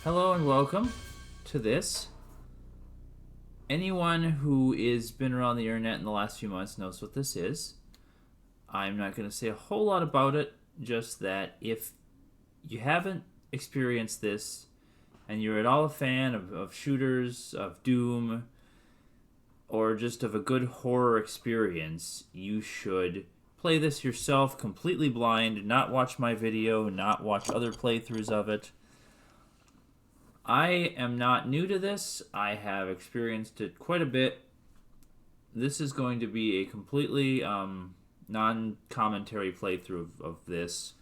Hello and welcome to this. Anyone who has been around the internet in the last few months knows what this is. I'm not going to say a whole lot about it, just that if you haven't experienced this and you're at all a fan of shooters, of Doom, or just of a good horror experience, you should play this yourself completely blind, not watch my video, not watch other playthroughs of it. I am not new to this. I have experienced it quite a bit. This is going to be a completely non-commentary playthrough of this.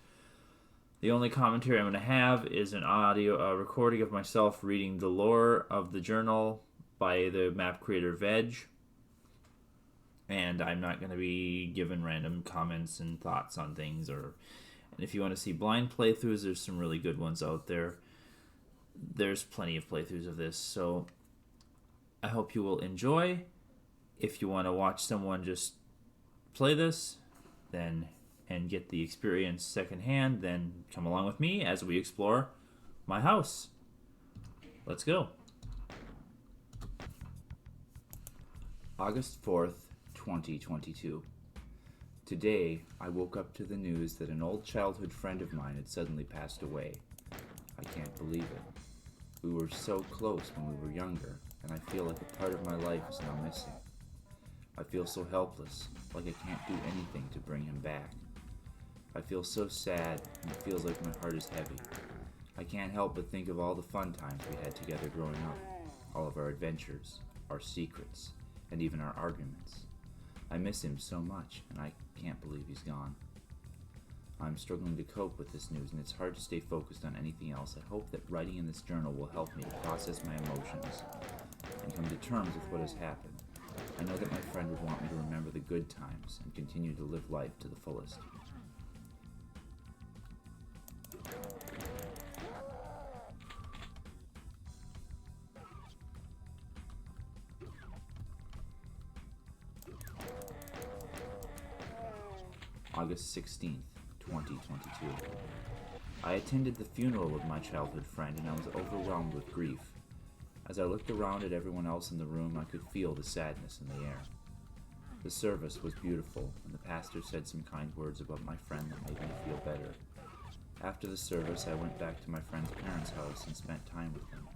The only commentary I'm going to have is an audio recording of myself reading the lore of the journal by the map creator Veg. And I'm not going to be given random comments and thoughts on things. And if you want to see blind playthroughs, there's some really good ones out there. There's plenty of playthroughs of this, so I hope you will enjoy. If you want to watch someone just play this and get the experience secondhand, then come along with me as we explore my house. Let's go. August 4th, 2022. Today, I woke up to the news that an old childhood friend of mine had suddenly passed away. I can't believe it. We were so close when we were younger, and I feel like a part of my life is now missing. I feel so helpless, like I can't do anything to bring him back. I feel so sad, and it feels like my heart is heavy. I can't help but think of all the fun times we had together growing up, all of our adventures, our secrets, and even our arguments. I miss him so much, and I can't believe he's gone. I'm struggling to cope with this news, and it's hard to stay focused on anything else. I hope that writing in this journal will help me to process my emotions and come to terms with what has happened. I know that my friend would want me to remember the good times and continue to live life to the fullest. August 16th. 2022. I attended the funeral of my childhood friend, and I was overwhelmed with grief. As I looked around at everyone else in the room, I could feel the sadness in the air. The service was beautiful, and the pastor said some kind words about my friend that made me feel better. After the service, I went back to my friend's parents' house and spent time with them.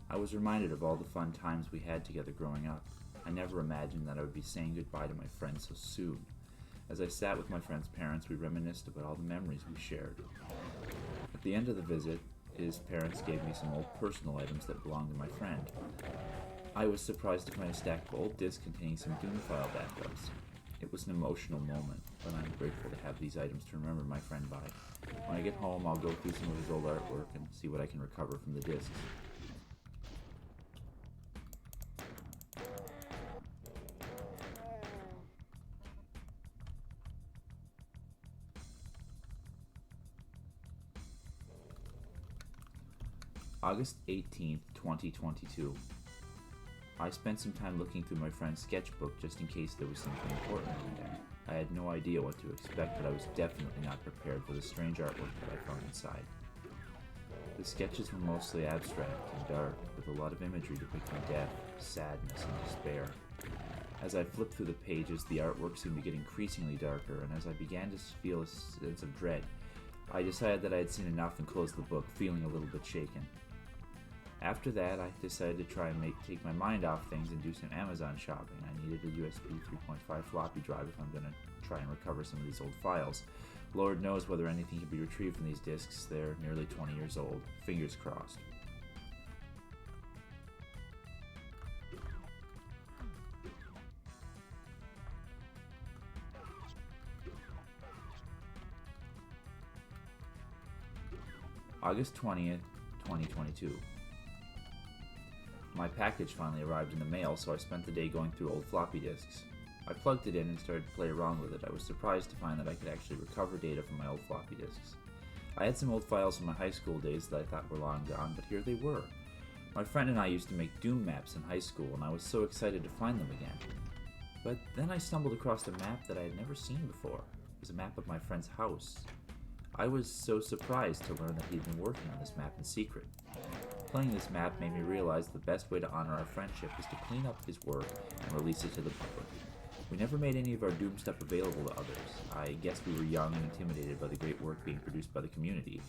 I was reminded of all the fun times we had together growing up. I never imagined that I would be saying goodbye to my friend so soon. As I sat with my friend's parents, we reminisced about all the memories we shared. At the end of the visit, his parents gave me some old personal items that belonged to my friend. I was surprised to find a stack of old discs containing some Doom file backups. It was an emotional moment, but I'm grateful to have these items to remember my friend by. When I get home, I'll go through some of his old artwork and see what I can recover from the discs. August 18th, 2022. I spent some time looking through my friend's sketchbook just in case there was something important in there. I had no idea what to expect, but I was definitely not prepared for the strange artwork that I found inside. The sketches were mostly abstract and dark, with a lot of imagery depicting death, sadness, and despair. As I flipped through the pages, the artwork seemed to get increasingly darker, and as I began to feel a sense of dread, I decided that I had seen enough and closed the book, feeling a little bit shaken. After that, I decided to try and take my mind off things and do some Amazon shopping. I needed a USB 3.5 floppy drive if I'm going to try and recover some of these old files. Lord knows whether anything can be retrieved from these discs. They're nearly 20 years old. Fingers crossed. August 20th, 2022. My package finally arrived in the mail, so I spent the day going through old floppy disks. I plugged it in and started to play around with it. I was surprised to find that I could actually recover data from my old floppy disks. I had some old files from my high school days that I thought were long gone, but here they were. My friend and I used to make Doom maps in high school, and I was so excited to find them again. But then I stumbled across a map that I had never seen before. It was a map of my friend's house. I was so surprised to learn that he'd been working on this map in secret. Playing this map made me realize the best way to honor our friendship is to clean up his work and release it to the public. We never made any of our Doom stuff available to others. I guess we were young and intimidated by the great work being produced by the community,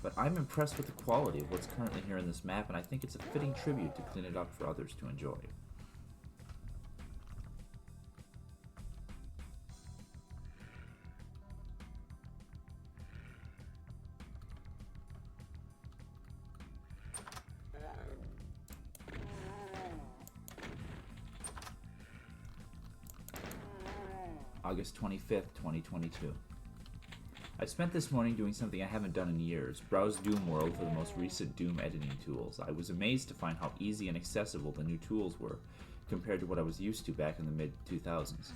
but I'm impressed with the quality of what's currently here in this map, and I think it's a fitting tribute to clean it up for others to enjoy. August 25th, 2022. I spent this morning doing something I haven't done in years, browse Doom World for the most recent Doom editing tools. I was amazed to find how easy and accessible the new tools were, compared to what I was used to back in the mid-2000s.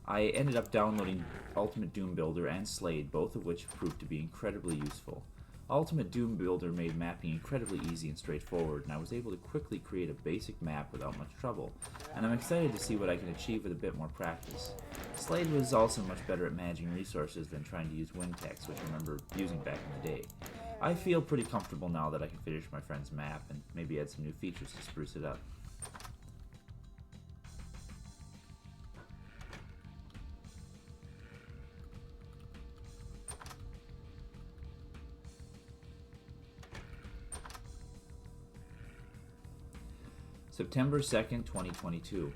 I ended up downloading Ultimate Doom Builder and Slade, both of which proved to be incredibly useful. Ultimate Doom Builder made mapping incredibly easy and straightforward, and I was able to quickly create a basic map without much trouble, and I'm excited to see what I can achieve with a bit more practice. Slade was also much better at managing resources than trying to use Wintex, which I remember using back in the day. I feel pretty comfortable now that I can finish my friend's map and maybe add some new features to spruce it up. September 2nd, 2022.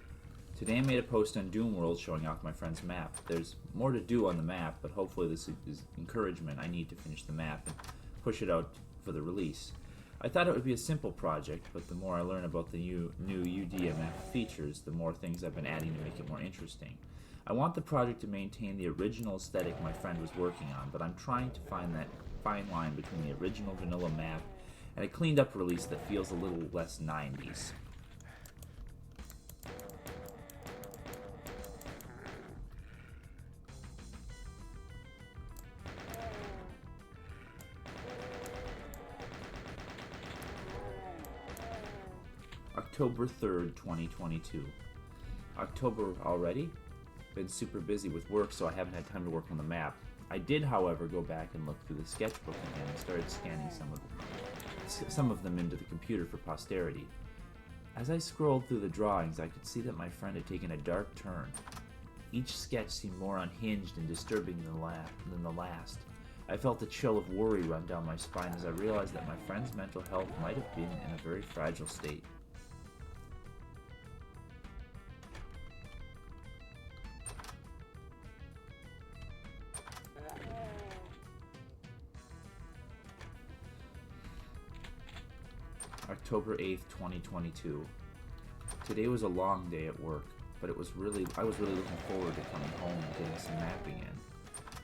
Today I made a post on Doom World showing off my friend's map. There's more to do on the map, but hopefully this is encouragement I need to finish the map and push it out for the release. I thought it would be a simple project, but the more I learn about the new UDMF features, the more things I've been adding to make it more interesting. I want the project to maintain the original aesthetic my friend was working on, but I'm trying to find that fine line between the original vanilla map and a cleaned up release that feels a little less 90s. October 3rd, 2022. October already? Been super busy with work, so I haven't had time to work on the map. I did, however, go back and look through the sketchbook again and started scanning some of them into the computer for posterity. As I scrolled through the drawings, I could see that my friend had taken a dark turn. Each sketch seemed more unhinged and disturbing than the last. I felt a chill of worry run down my spine as I realized that my friend's mental health might have been in a very fragile state. October 8th, 2022. Today was a long day at work, but I was really looking forward to coming home and getting some napping in.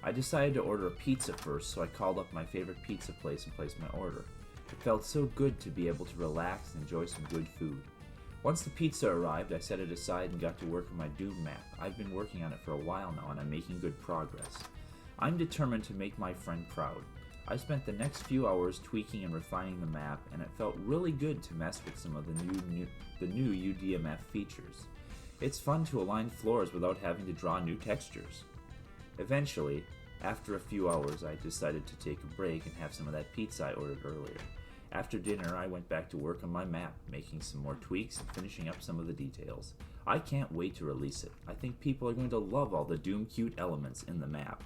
I decided to order a pizza first, so I called up my favorite pizza place and placed my order. It felt so good to be able to relax and enjoy some good food. Once the pizza arrived, I set it aside and got to work on my Doom map. I've been working on it for a while now, and I'm making good progress. I'm determined to make my friend proud. I spent the next few hours tweaking and refining the map, and it felt really good to mess with some of the new UDMF features. It's fun to align floors without having to draw new textures. Eventually, after a few hours, I decided to take a break and have some of that pizza I ordered earlier. After dinner, I went back to work on my map, making some more tweaks and finishing up some of the details. I can't wait to release it. I think people are going to love all the Doom cute elements in the map.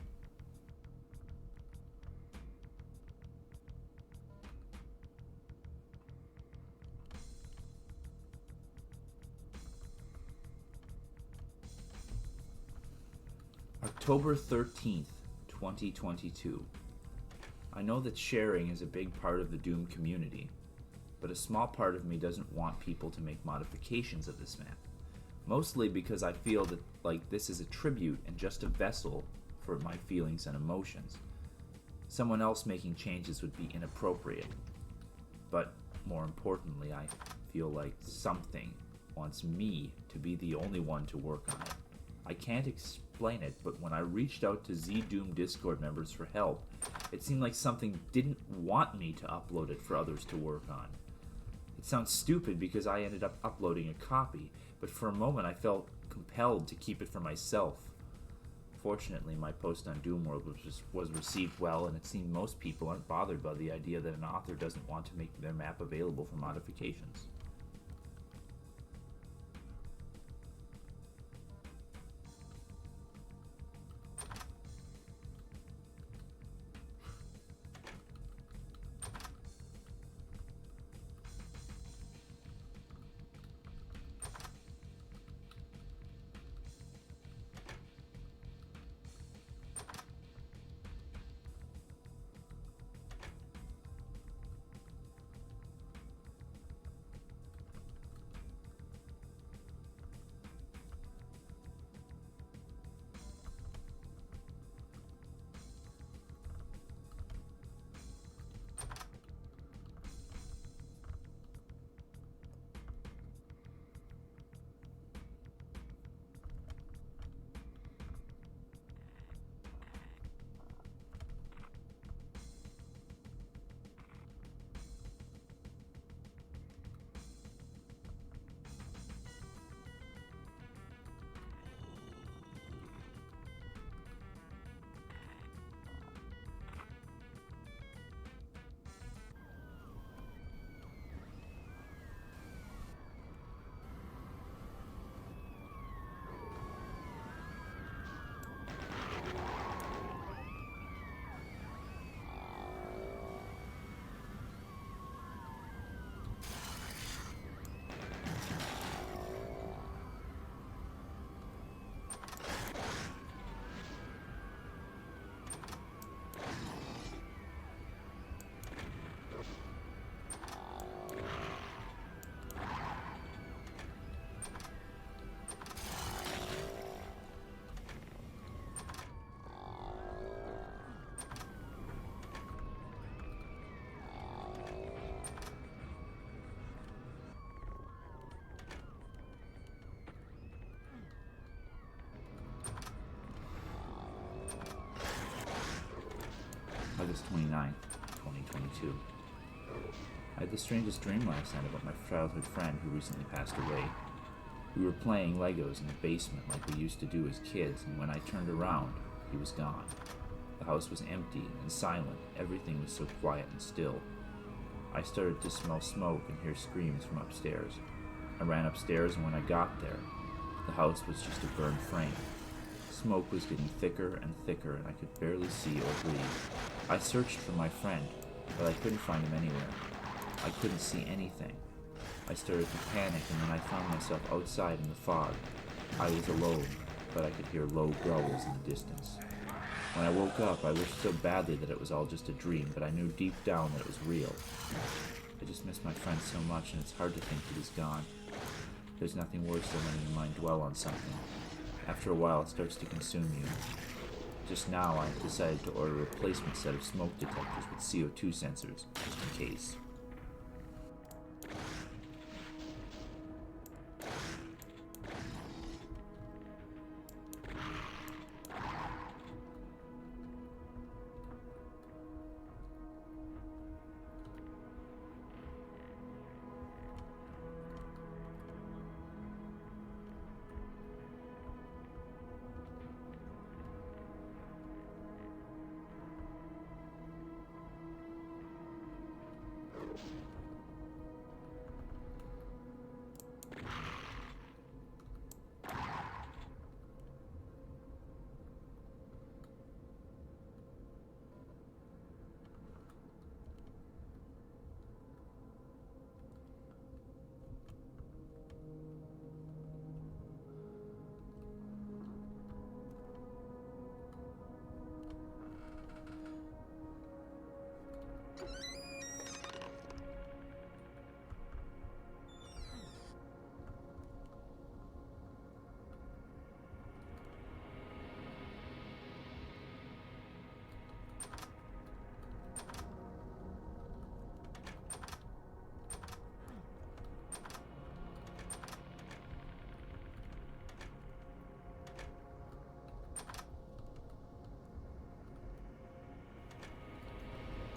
October 13th, 2022. I know that sharing is a big part of the Doom community, but a small part of me doesn't want people to make modifications of this map. Mostly because I feel that this is a tribute and just a vessel for my feelings and emotions. Someone else making changes would be inappropriate. But more importantly, I feel like something wants me to be the only one to work on it. I can't explain it, but when I reached out to Z-Doom Discord members for help, it seemed like something didn't want me to upload it for others to work on. It sounds stupid because I ended up uploading a copy, but for a moment I felt compelled to keep it for myself. Fortunately, my post on Doomworld was received well, and it seemed most people aren't bothered by the idea that an author doesn't want to make their map available for modifications. August 29th, 2022. I had the strangest dream last night about my childhood friend who recently passed away. We were playing Legos in the basement like we used to do as kids, and when I turned around, he was gone. The house was empty and silent. Everything was so quiet and still. I started to smell smoke and hear screams from upstairs. I ran upstairs, and when I got there, the house was just a burned frame. Smoke was getting thicker and thicker, and I could barely see or breathe. I searched for my friend, but I couldn't find him anywhere. I couldn't see anything. I started to panic, and then I found myself outside in the fog. I was alone, but I could hear low growls in the distance. When I woke up, I wished so badly that it was all just a dream, but I knew deep down that it was real. I just miss my friend so much, and it's hard to think that he's gone. There's nothing worse than letting your mind dwell on something. After a while, it starts to consume you. Just now, I've decided to order a replacement set of smoke detectors with CO2 sensors, just in case.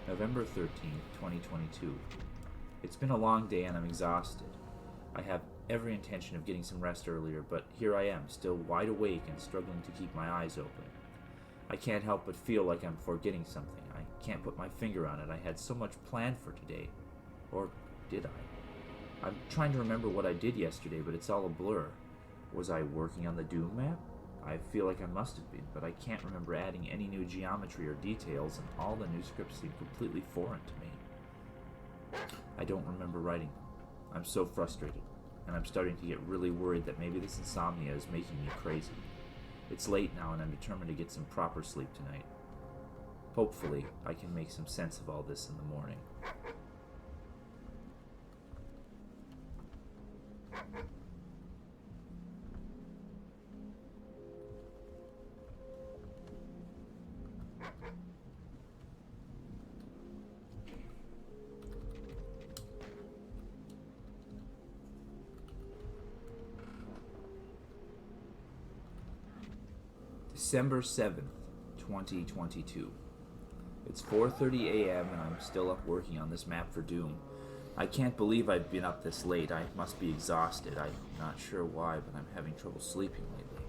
November 13th, 2022. It's been a long day and I'm exhausted. I have every intention of getting some rest earlier, but here I am, still wide awake and struggling to keep my eyes open. I can't help but feel like I'm forgetting something. I can't put my finger on it. I had so much planned for today. Or did I? I'm trying to remember what I did yesterday, but it's all a blur. Was I working on the Doom map? I feel like I must have been, but I can't remember adding any new geometry or details, and all the new scripts seem completely foreign to me. I don't remember writing them. I'm so frustrated, and I'm starting to get really worried that maybe this insomnia is making me crazy. It's late now, and I'm determined to get some proper sleep tonight. Hopefully, I can make some sense of all this in the morning. December 7th, 2022. It's 4:30 a.m. and I'm still up working on this map for Doom. I can't believe I've been up this late. I must be exhausted. I'm not sure why, but I'm having trouble sleeping lately.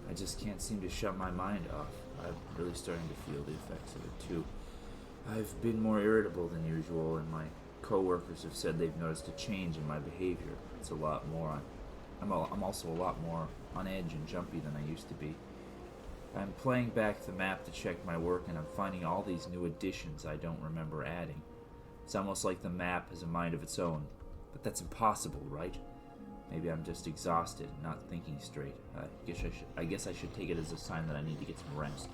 I just can't seem to shut my mind off. I'm really starting to feel the effects of it too. I've been more irritable than usual, and my coworkers have said they've noticed a change in my behavior. It's a lot more I'm also a lot more on edge and jumpy than I used to be. I'm playing back the map to check my work, and I'm finding all these new additions I don't remember adding. It's almost like the map has a mind of its own. But that's impossible, right? Maybe I'm just exhausted and not thinking straight. I guess I should take it as a sign that I need to get some rest.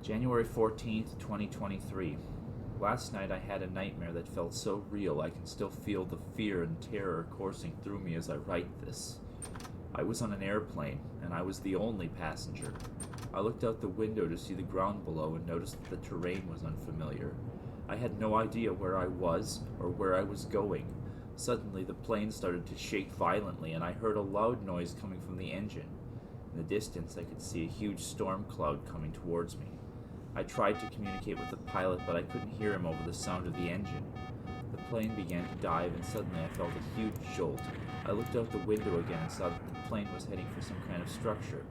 January 14th, 2023. Last night I had a nightmare that felt so real I can still feel the fear and terror coursing through me as I write this. I was on an airplane, and I was the only passenger. I looked out the window to see the ground below and noticed that the terrain was unfamiliar. I had no idea where I was or where I was going. Suddenly the plane started to shake violently, and I heard a loud noise coming from the engine. In the distance, I could see a huge storm cloud coming towards me. I tried to communicate with the pilot, but I couldn't hear him over the sound of the engine. The plane began to dive, and suddenly I felt a huge jolt. I looked out the window again and saw that the plane was heading for some kind of structure.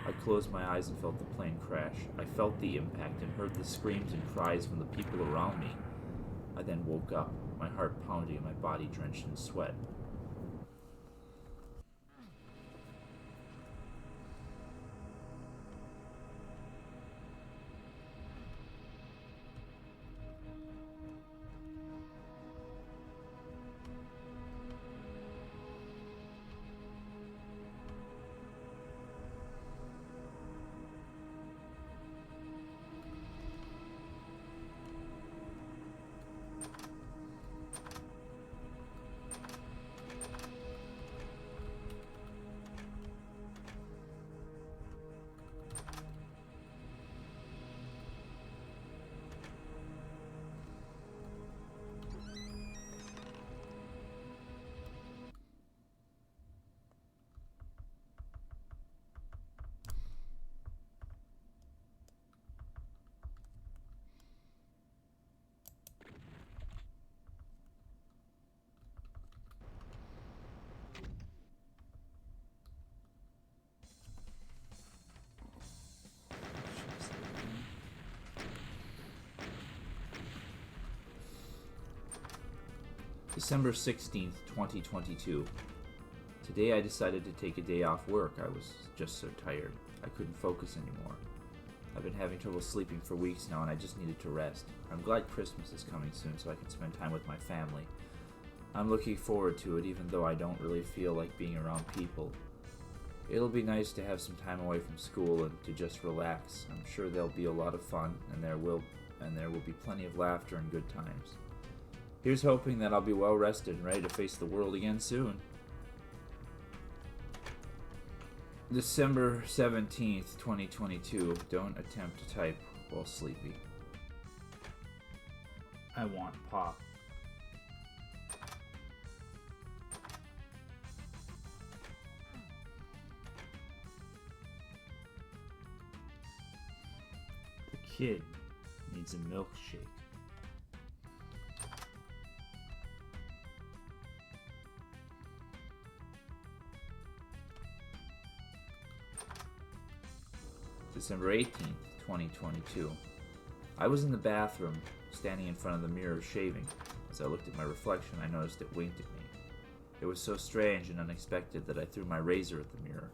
I closed my eyes and felt the plane crash. I felt the impact and heard the screams and cries from the people around me. I then woke up, my heart pounding and my body drenched in sweat. December 16th, 2022. Today I decided to take a day off work. I was just so tired. I couldn't focus anymore. I've been having trouble sleeping for weeks now and I just needed to rest. I'm glad Christmas is coming soon so I can spend time with my family. I'm looking forward to it even though I don't really feel like being around people. It'll be nice to have some time away from school and to just relax. I'm sure there'll be a lot of fun and there will be plenty of laughter and good times. Here's hoping that I'll be well rested and ready to face the world again soon. December 17th, 2022. Don't attempt to type while sleepy. I want pop. The kid needs a milkshake. December 18th, 2022. I was in the bathroom, standing in front of the mirror shaving. As I looked at my reflection, I noticed it winked at me. It was so strange and unexpected that I threw my razor at the mirror.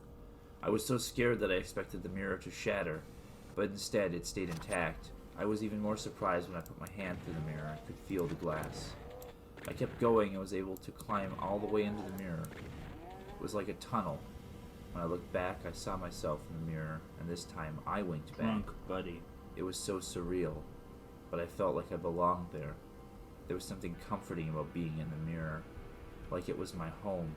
I was so scared that I expected the mirror to shatter, but instead it stayed intact. I was even more surprised when I put my hand through the mirror and could feel the glass. I kept going and was able to climb all the way into the mirror. It was like a tunnel. When I looked back, I saw myself in the mirror, and this time I winked back. Drunk, buddy. It was so surreal, but I felt like I belonged there. There was something comforting about being in the mirror, like it was my home.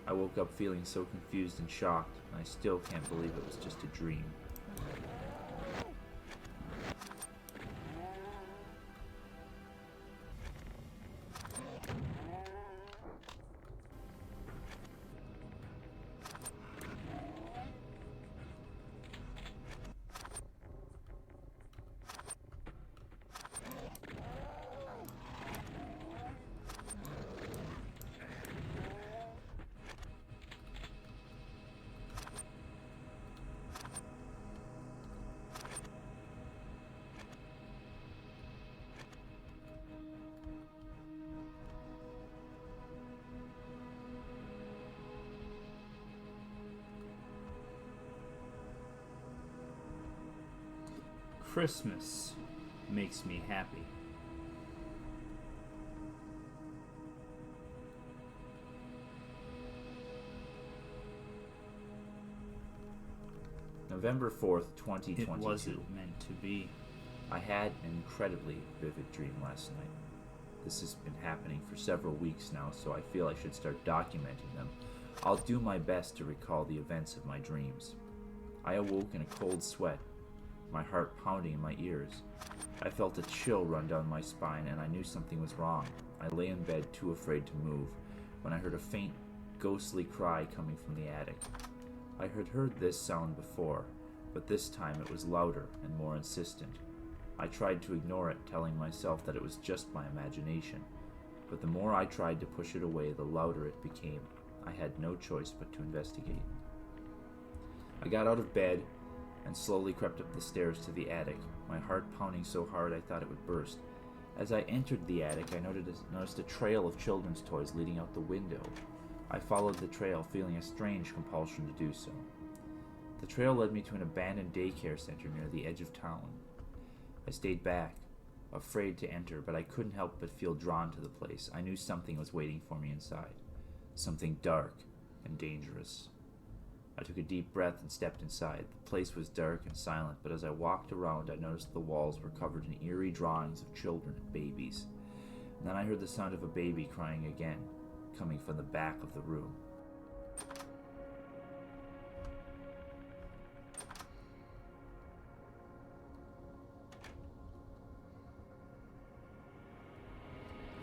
I woke up feeling so confused and shocked, and I still can't believe it was just a dream. Christmas makes me happy. November 4th, 2022. It wasn't meant to be. I had an incredibly vivid dream last night. This has been happening for several weeks now, so I feel I should start documenting them. I'll do my best to recall the events of my dreams. I awoke in a cold sweat, my heart pounding in my ears. I felt a chill run down my spine and I knew something was wrong. I lay in bed too afraid to move when I heard a faint, ghostly cry coming from the attic. I had heard this sound before, but this time it was louder and more insistent. I tried to ignore it, telling myself that it was just my imagination, but the more I tried to push it away, the louder it became. I had no choice but to investigate. I got out of bed and slowly crept up the stairs to the attic, my heart pounding so hard I thought it would burst. As I entered the attic, I noticed a trail of children's toys leading out the window. I followed the trail, feeling a strange compulsion to do so. The trail led me to an abandoned daycare center near the edge of town. I stayed back, afraid to enter, but I couldn't help but feel drawn to the place. I knew something was waiting for me inside, something dark and dangerous. I took a deep breath and stepped inside. The place was dark and silent, but as I walked around, I noticed the walls were covered in eerie drawings of children and babies. And then I heard the sound of a baby crying again, coming from the back of the room.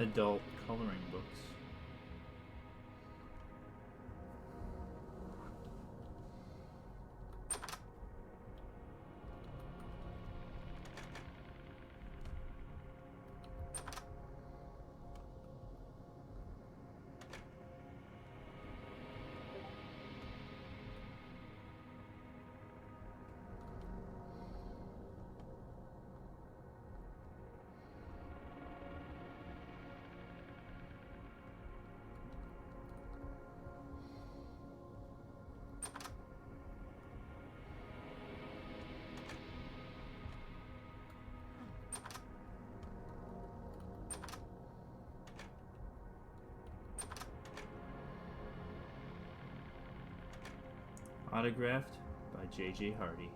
Adult coloring books. Autographed by J.J. Hardy.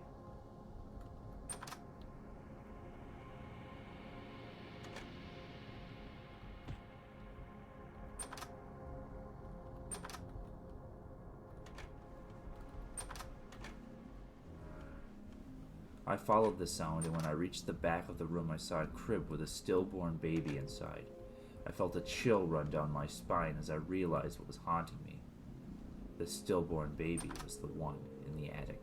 I followed the sound, and when I reached the back of the room, I saw a crib with a stillborn baby inside. I felt a chill run down my spine as I realized what was haunting me. The stillborn baby was the one in the attic.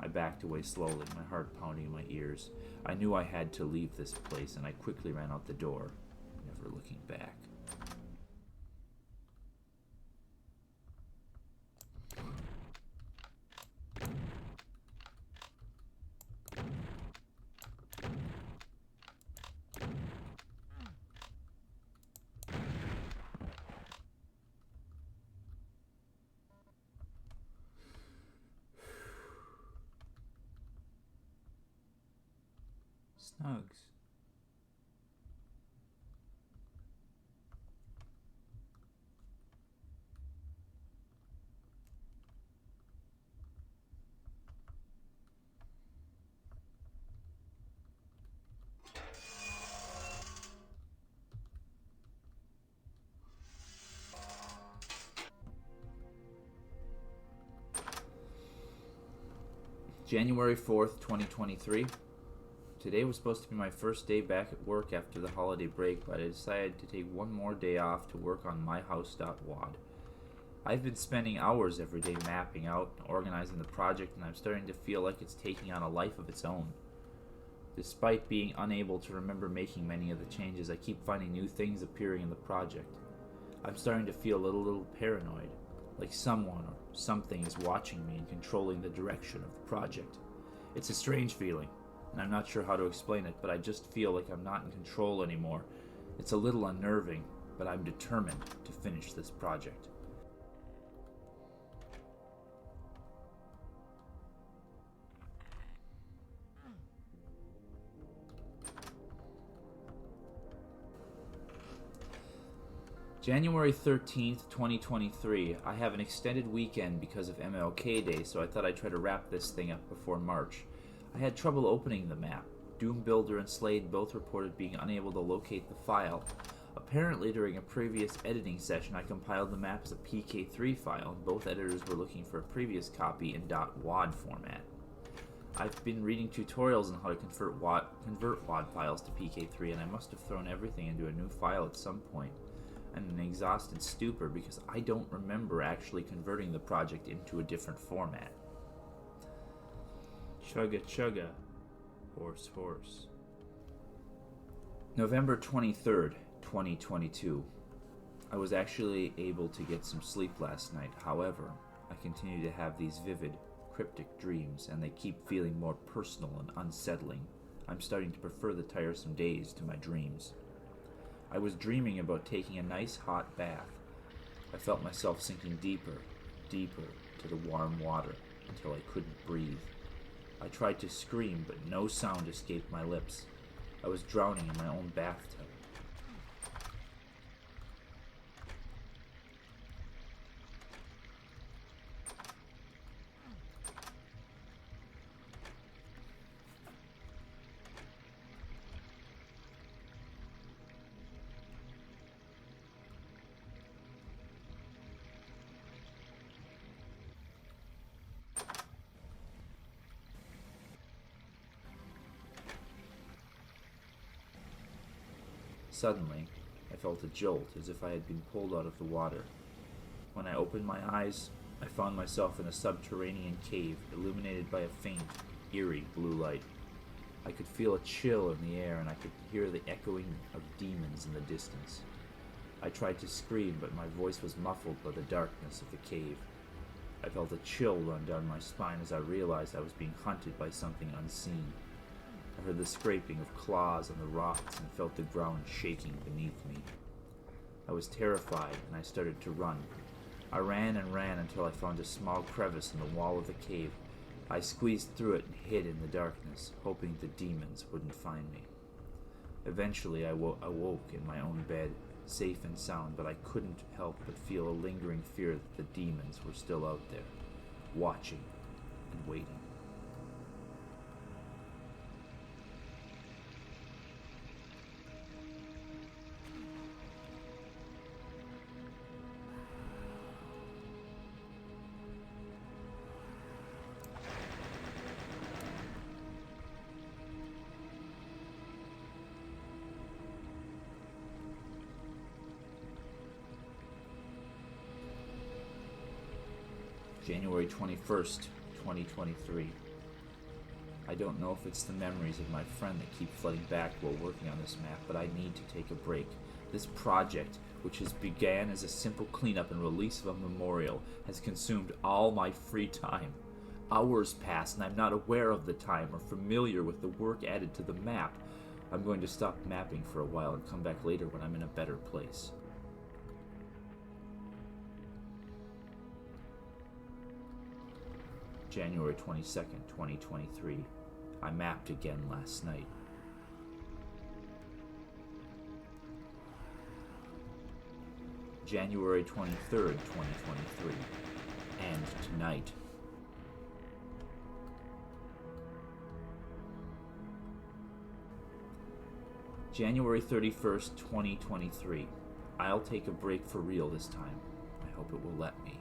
I backed away slowly, my heart pounding in my ears. I knew I had to leave this place, and I quickly ran out the door, never looking back. Snugs. January 4th, 2023. Today was supposed to be my first day back at work after the holiday break, but I decided to take one more day off to work on my House.wad. I've been spending hours every day mapping out and organizing the project, and I'm starting to feel like it's taking on a life of its own. Despite being unable to remember making many of the changes, I keep finding new things appearing in the project. I'm starting to feel a little paranoid, like someone or something is watching me and controlling the direction of the project. It's a strange feeling, and I'm not sure how to explain it, but I just feel like I'm not in control anymore. It's a little unnerving, but I'm determined to finish this project. January 13th, 2023. I have an extended weekend because of MLK Day, so I thought I'd try to wrap this thing up before March. I had trouble opening the map. Doom Builder and Slade both reported being unable to locate the file. Apparently, during a previous editing session, I compiled the map as a PK3 file, and both editors were looking for a previous copy in .wad format. I've been reading tutorials on how to convert WAD files to PK3, and I must have thrown everything into a new file at some point. and an exhausted stupor because I don't remember actually converting the project into a different format. Chugga chugga. Horse horse. November 23rd, 2022. I was actually able to get some sleep last night. However, I continue to have these vivid, cryptic dreams, and they keep feeling more personal and unsettling. I'm starting to prefer the tiresome days to my dreams. I was dreaming about taking a nice hot bath. I felt myself sinking deeper, deeper to the warm water until I couldn't breathe. I tried to scream, but no sound escaped my lips. I was drowning in my own bathtub. Suddenly, I felt a jolt as if I had been pulled out of the water. When I opened my eyes, I found myself in a subterranean cave illuminated by a faint, eerie blue light. I could feel a chill in the air and I could hear the echoing of demons in the distance. I tried to scream, but my voice was muffled by the darkness of the cave. I felt a chill run down my spine as I realized I was being hunted by something unseen. I heard the scraping of claws on the rocks and felt the ground shaking beneath me. I was terrified and I started to run. I ran and ran until I found a small crevice in the wall of the cave. I squeezed through it and hid in the darkness, hoping the demons wouldn't find me. Eventually I awoke in my own bed, safe and sound, but I couldn't help but feel a lingering fear that the demons were still out there, watching and waiting. January 21st, 2023. I don't know if it's the memories of my friend that keep flooding back while working on this map, but I need to take a break. This project, which has began as a simple cleanup and release of a memorial, has consumed all my free time. Hours pass and I'm not aware of the time or familiar with the work added to the map. I'm going to stop mapping for a while and come back later when I'm in a better place. January 22nd, 2023. I mapped again last night. January 23rd, 2023. And tonight. January 31st, 2023. I'll take a break for real this time. I hope it will let me.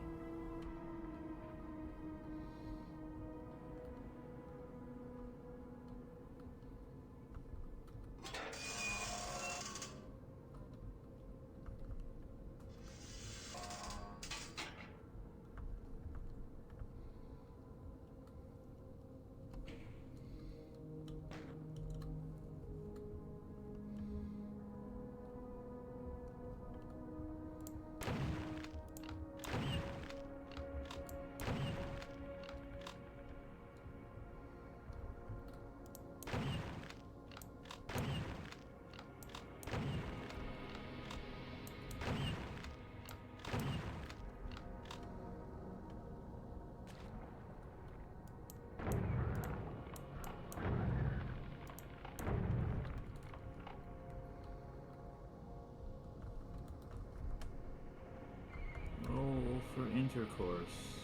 Roll for intercourse.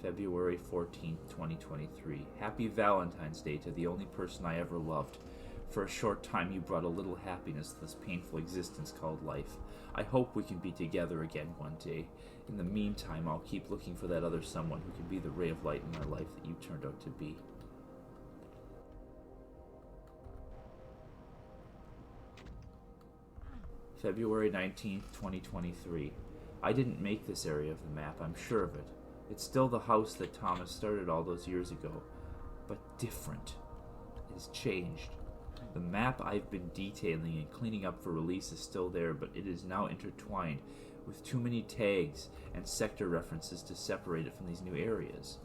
February 14th, 2023. Happy Valentine's Day to the only person I ever loved. For a short time, you brought a little happiness to this painful existence called life. I hope we can be together again one day. In the meantime, I'll keep looking for that other someone who can be the ray of light in my life that you turned out to be. February 19th, 2023. I didn't make this area of the map, I'm sure of it. It's still the house that Thomas started all those years ago, but different. It has changed. The map I've been detailing and cleaning up for release is still there, but it is now intertwined with too many tags and sector references to separate it from these new areas.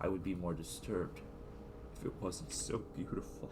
I would be more disturbed if it wasn't so beautiful.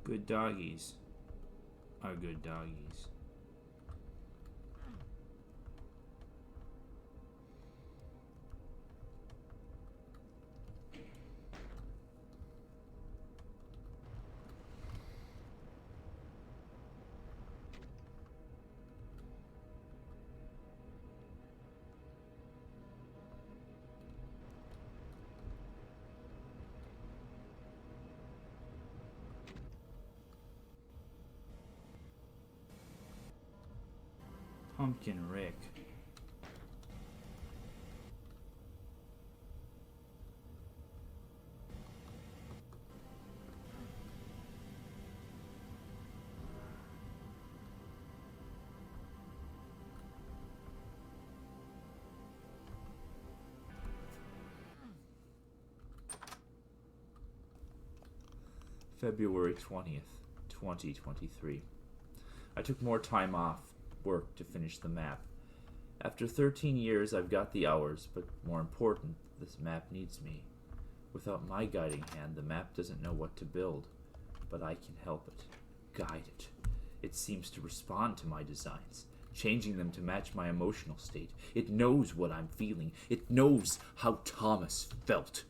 Good doggies are good doggies. Pumpkin Rick. February 20th, 2023. I took more time off work to finish the map. After 13 years, I've got the hours, but more important, this map needs me. Without my guiding hand, the map doesn't know what to build, but I can help it, guide it. It seems to respond to my designs, changing them to match my emotional state. It knows what I'm feeling. It knows how Thomas felt.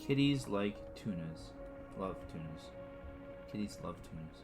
Kitties like tunas. Love tunas. Kitties love tunas.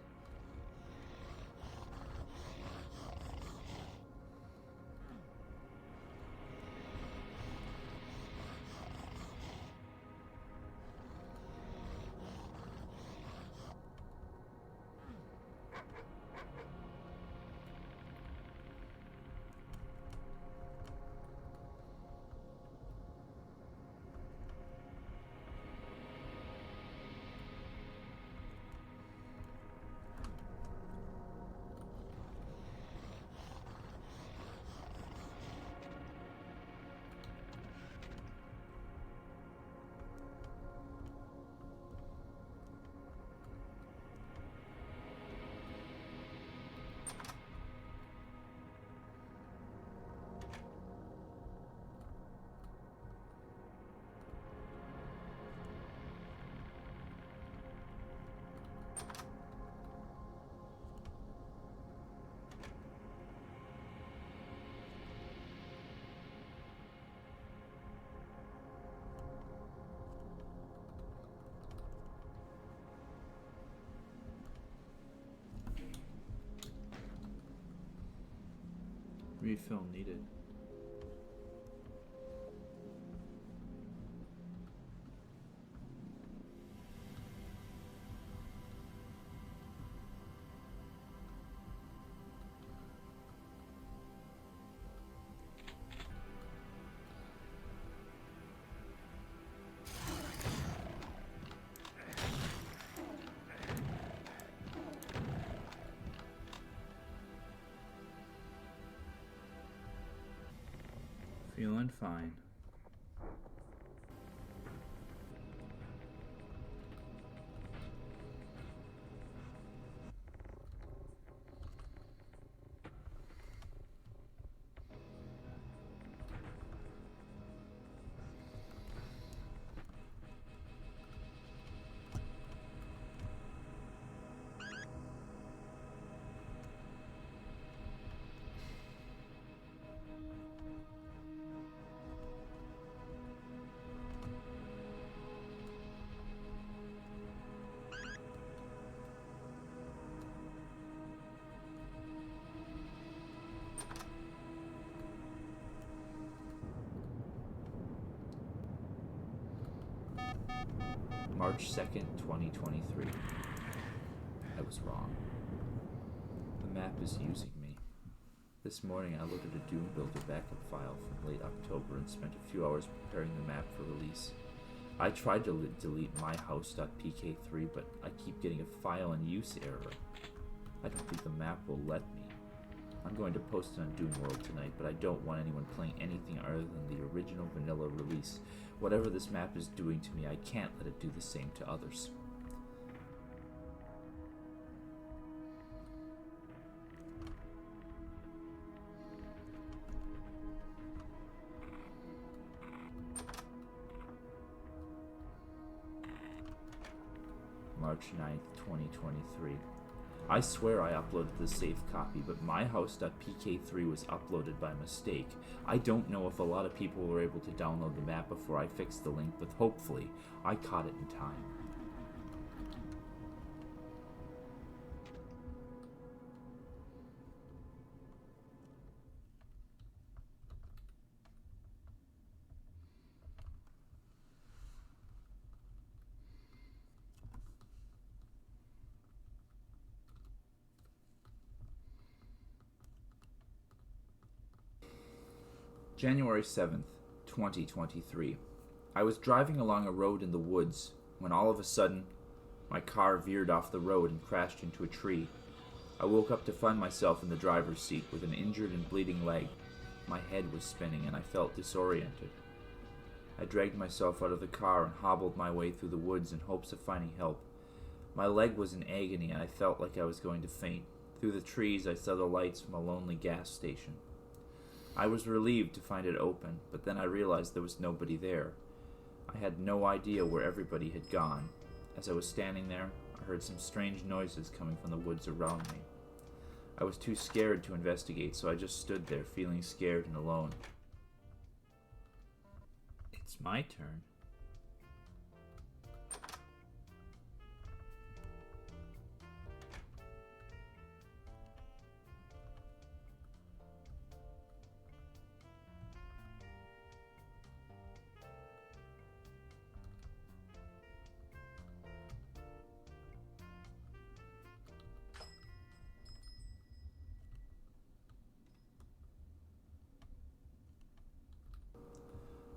Refill needed. Feeling fine. March 2nd, 2023. I was wrong. The map is using me. This morning I loaded a Doom Builder backup file from late October and spent a few hours preparing the map for release. I tried to delete my House.pk3, but I keep getting a file in use error. I don't think the map will let me. I'm going to post it on Doom World tonight, but I don't want anyone playing anything other than the original vanilla release. Whatever this map is doing to me, I can't let it do the same to others. March 9th, 2023. I swear I uploaded the safe copy, but my House.pk3 was uploaded by mistake. I don't know if a lot of people were able to download the map before I fixed the link, but hopefully I caught it in time. January 7th, 2023. I was driving along a road in the woods when all of a sudden my car veered off the road and crashed into a tree. I woke up to find myself in the driver's seat with an injured and bleeding leg. My head was spinning and I felt disoriented. I dragged myself out of the car and hobbled my way through the woods in hopes of finding help. My leg was in agony and I felt like I was going to faint. Through the trees I saw the lights from a lonely gas station. I was relieved to find it open, but then I realized there was nobody there. I had no idea where everybody had gone. As I was standing there, I heard some strange noises coming from the woods around me. I was too scared to investigate, so I just stood there, feeling scared and alone. It's my turn.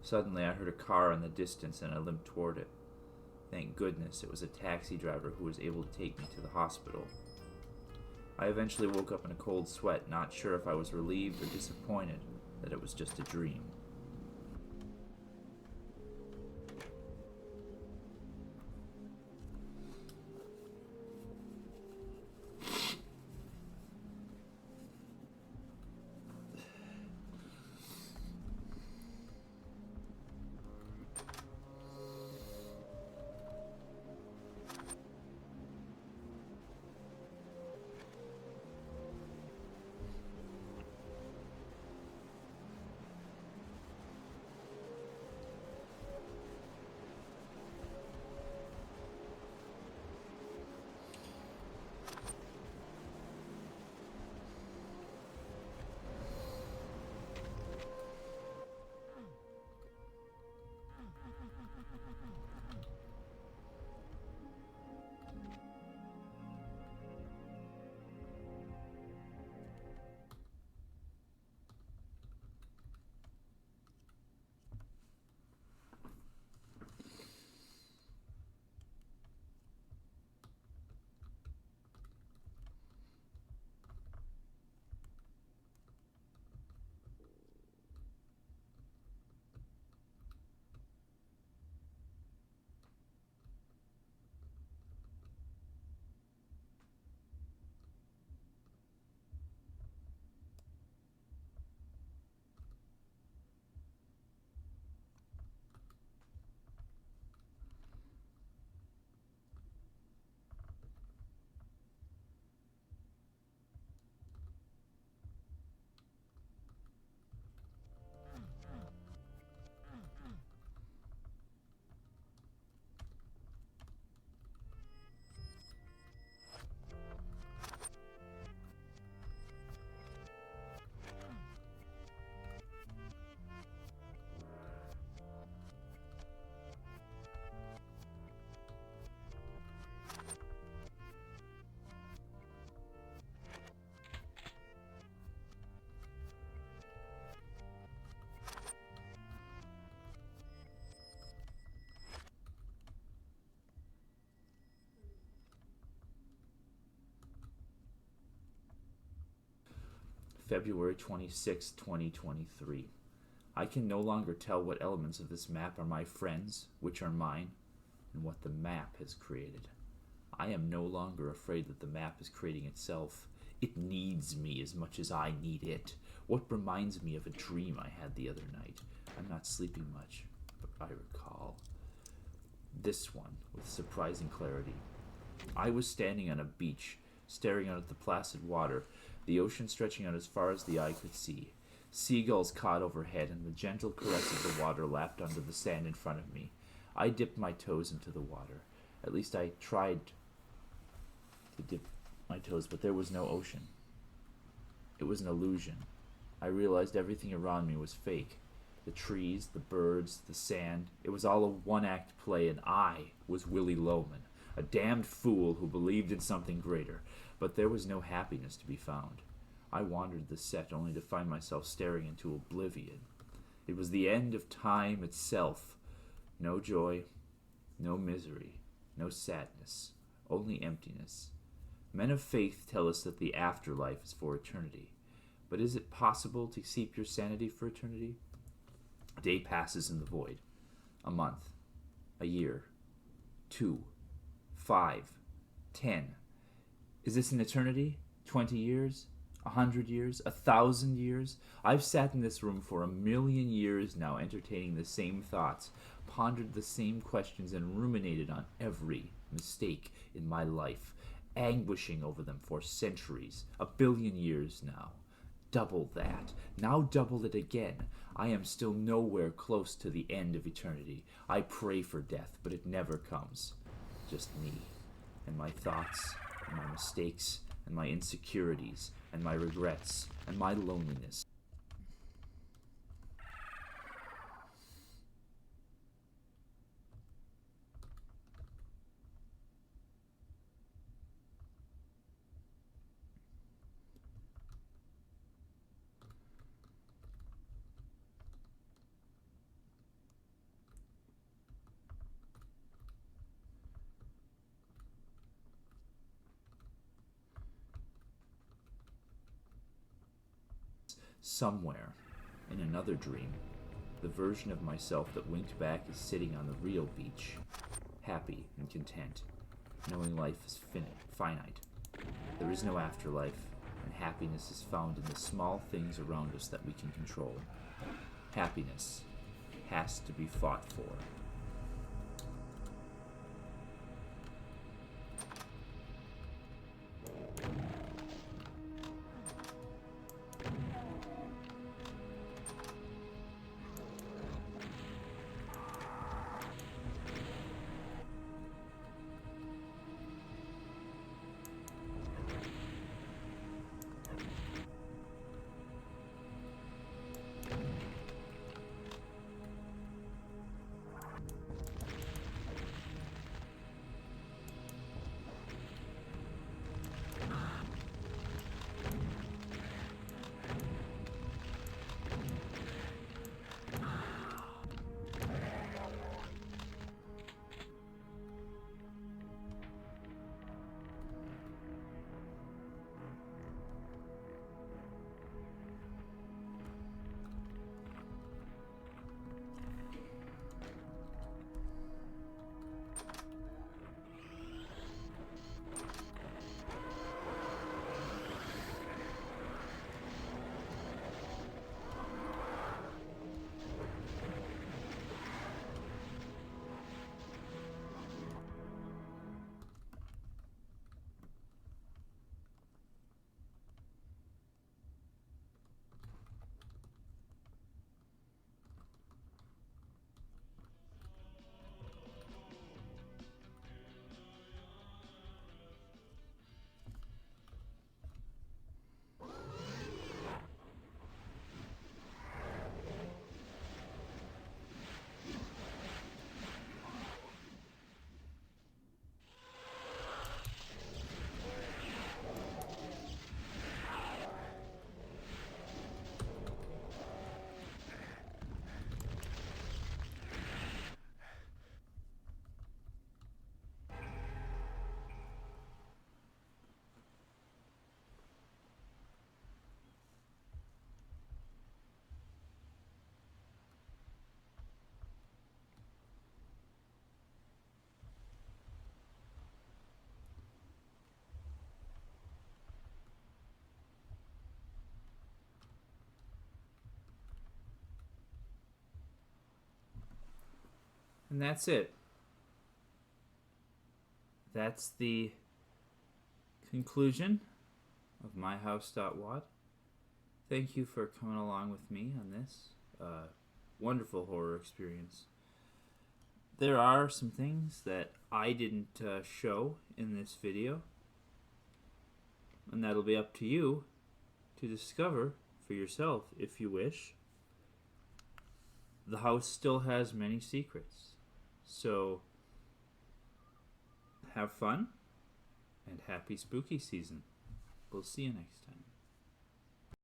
Suddenly I heard a car in the distance and I limped toward it. Thank goodness it was a taxi driver who was able to take me to the hospital. I eventually woke up in a cold sweat, not sure if I was relieved or disappointed that it was just a dream. February 26, 2023. I can no longer tell what elements of this map are my friends, which are mine, and what the map has created. I am no longer afraid that the map is creating itself. It needs me as much as I need it. What reminds me of a dream I had the other night. I'm not sleeping much, but I recall. This one, with surprising clarity. I was standing on a beach, staring out at the placid water, the ocean stretching out as far as the eye could see. Seagulls caught overhead, and the gentle caress of the water lapped onto the sand in front of me. I dipped my toes into the water. At least I tried to dip my toes, but there was no ocean. It was an illusion. I realized everything around me was fake. The trees, the birds, the sand. It was all a one-act play, and I was Willie Loman, a damned fool who believed in something greater. But there was no happiness to be found. I wandered the set only to find myself staring into oblivion. It was the end of time itself. No joy, no misery, no sadness, only emptiness. Men of faith tell us that the afterlife is for eternity. But is it possible to keep your sanity for eternity? A day passes in the void. A month. A year. 2. 5. 10. Is this an eternity? 20 years? 100 years? 1,000 years? I've sat in this room for 1,000,000 years now, entertaining the same thoughts, pondered the same questions, and ruminated on every mistake in my life, anguishing over them for centuries, 1,000,000,000 years now. Double that. Now double it again. I am still nowhere close to the end of eternity. I pray for death, but it never comes. Just me, and my thoughts, and my mistakes, and my insecurities, and my regrets, and my loneliness. Somewhere, in another dream, the version of myself that winked back is sitting on the real beach, happy and content, knowing life is finite. There is no afterlife, and happiness is found in the small things around us that we can control. Happiness has to be fought for. And that's it. That's the conclusion of my House.wad. Thank you for coming along with me on this wonderful horror experience. There are some things that I didn't show in this video, and that'll be up to you to discover for yourself if you wish. The house still has many secrets, so have fun and happy spooky season. We'll see you next time.